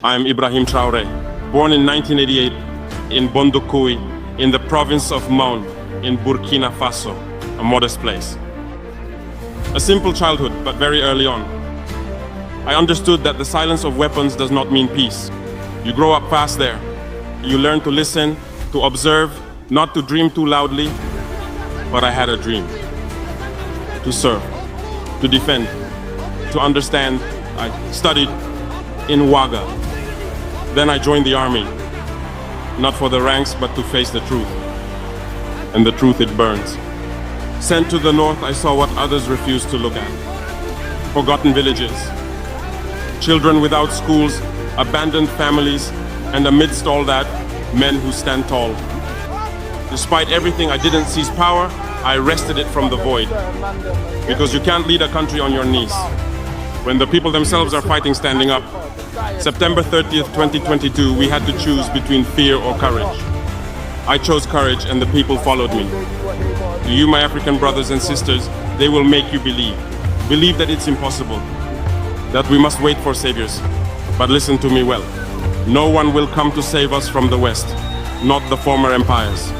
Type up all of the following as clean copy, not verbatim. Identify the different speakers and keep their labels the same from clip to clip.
Speaker 1: I am Ibrahim Traore, born in 1988 in Bondoukoui, in the province of Maun, in Burkina Faso, a modest place. A simple childhood, but very early on. I understood that the silence of weapons does not mean peace. You grow up fast there. You learn to listen, to observe, not to dream too loudly. But I had a dream. To serve, to defend, to understand. I studied in Ouaga. Then I joined the army, not for the ranks, but to face the truth. And the truth, it burns. Sent to the north, I saw what others refused to look at. Forgotten villages, children without schools, abandoned families, and amidst all that, men who stand tall. Despite everything, I didn't seize power, I wrested it from the void. Because you can't lead a country on your knees, when the people themselves are fighting standing up. September 30th, 2022, we had to choose between fear or courage. I chose courage and the people followed me. To you, my African brothers and sisters, they will make you believe. Believe that it's impossible, that we must wait for saviors. But listen to me well. No one will come to save us from the West, not the former empires.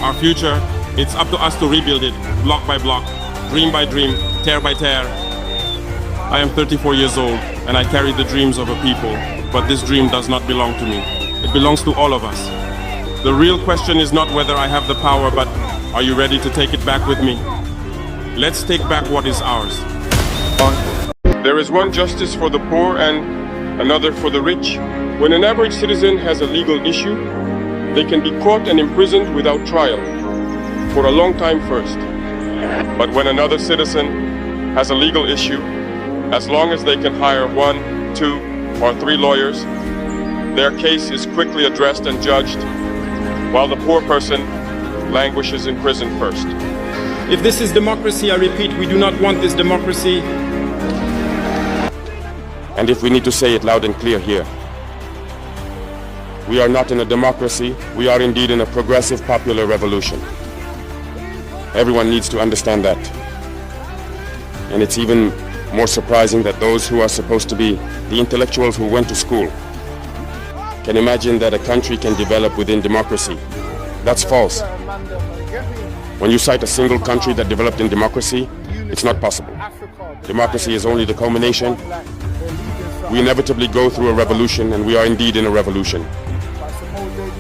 Speaker 1: Our future, it's up to us to rebuild it, block by block, dream by dream, tear by tear. I am 34 years old and I carry the dreams of a people, but this dream does not belong to me. It belongs to all of us. The real question is not whether I have the power, but are you ready to take it back with me? Let's take back what is ours. There is one justice for the poor and another for the rich. When an average citizen has a legal issue, they can be caught and imprisoned without trial, for a long time first. But when another citizen has a legal issue, as long as they can hire 1, 2, or 3 lawyers, their case is quickly addressed and judged, while the poor person languishes in prison first.
Speaker 2: If this is democracy, I repeat, we do not want this democracy.
Speaker 3: And if we need to say it loud and clear here, we are not in a democracy, we are indeed in a progressive popular revolution. Everyone needs to understand that. And it's even more surprising that those who are supposed to be the intellectuals who went to school can imagine that a country can develop within democracy. That's false. When you cite a single country that developed in democracy, it's not possible. Democracy is only the culmination. We inevitably go through a revolution, and we are indeed in a revolution.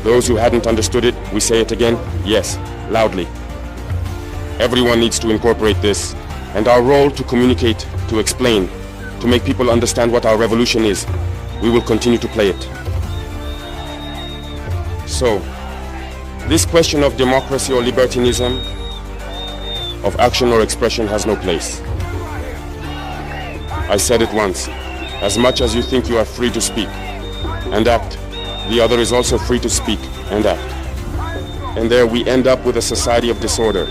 Speaker 3: Those who hadn't understood it, we say it again, yes, loudly. Everyone needs to incorporate this, and our role to communicate, to explain, to make people understand what our revolution is, we will continue to play it. So, this question of democracy or libertinism, of action or expression has no place. I said it once, as much as you think you are free to speak and act, the other is also free to speak and act. And there we end up with a society of disorder.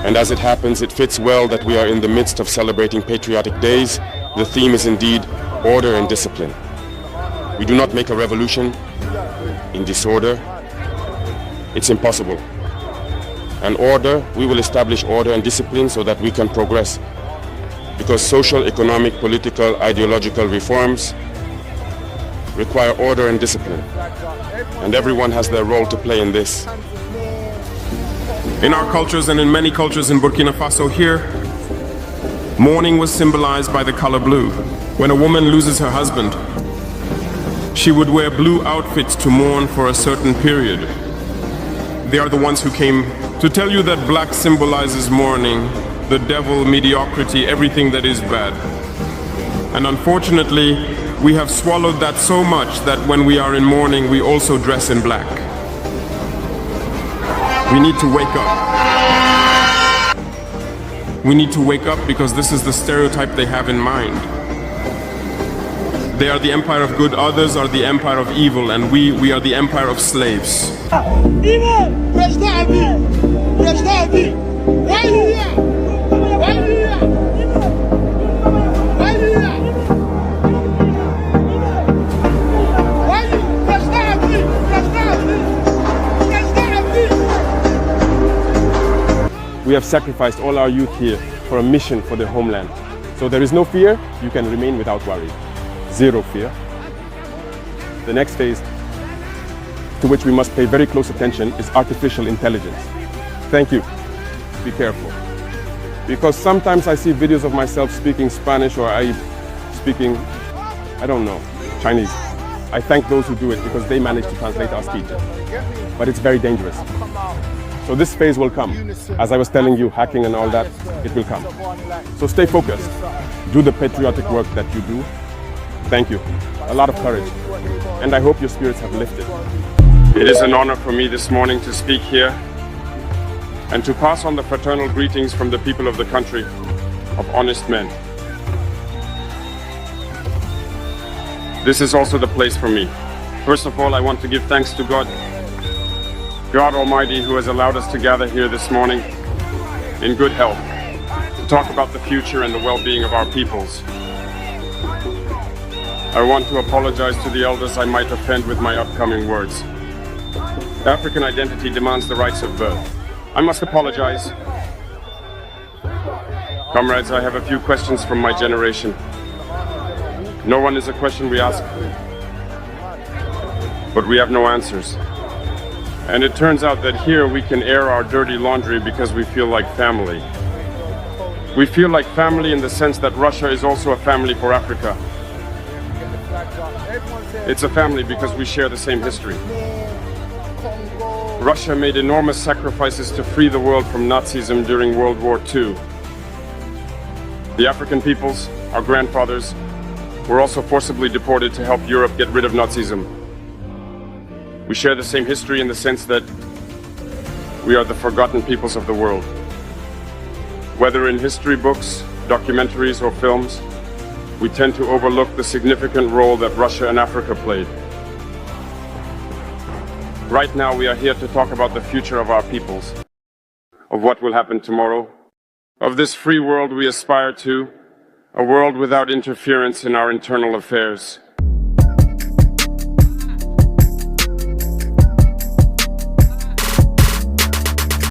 Speaker 3: And as it happens, it fits well that we are in the midst of celebrating patriotic days. The theme is indeed order and discipline. We do not make a revolution in disorder. It's impossible. And order, we will establish order and discipline so that we can progress. Because social, economic, political, ideological reforms require order and discipline. And everyone has their role to play in this.
Speaker 1: In our cultures and in many cultures in Burkina Faso here, mourning was symbolized by the color blue. When a woman loses her husband, she would wear blue outfits to mourn for a certain period. They are the ones who came to tell you that black symbolizes mourning, the devil, mediocrity, everything that is bad. And unfortunately, we have swallowed that so much that when we are in mourning, we also dress in black. We need to wake up. We need to wake up because this is the stereotype they have in mind. They are the empire of good, others are the empire of evil, and we are the empire of slaves. We have sacrificed all our youth here for a mission for the homeland. So there is no fear, you can remain without worry. Zero fear.
Speaker 4: The next phase, to which we must pay very close attention, is artificial intelligence. Thank you. Be careful. Because sometimes I see videos of myself speaking Spanish or speaking, I don't know, Chinese. I thank those who do it because they manage to translate our speech. But it's very dangerous. So this phase will come. As I was telling you, hacking and all that, it will come. So stay focused. Do the patriotic work that you do. Thank you. A lot of courage. And I hope your spirits have lifted.
Speaker 1: It is an honor for me this morning to speak here and to pass on the fraternal greetings from the people of the country of honest men. This is also the place for me. First of all, I want to give thanks to God Almighty, who has allowed us to gather here this morning in good health to talk about the future and the well-being of our peoples. I want to apologize to the elders I might offend with my upcoming words. African identity demands the rights of birth. I must apologize. Comrades, I have a few questions from my generation. No one is a question we ask, but we have no answers. And it turns out that here we can air our dirty laundry because we feel like family. We feel like family in the sense that Russia is also a family for Africa. It's a family because we share the same history. Russia made enormous sacrifices to free the world from Nazism during World War II. The African peoples, our grandfathers, were also forcibly deported to help Europe get rid of Nazism. We share the same history in the sense that we are the forgotten peoples of the world. Whether in history books, documentaries, or films, we tend to overlook the significant role that Russia and Africa played. Right now, we are here to talk about the future of our peoples, of what will happen tomorrow, of this free world we aspire to, a world without interference in our internal affairs.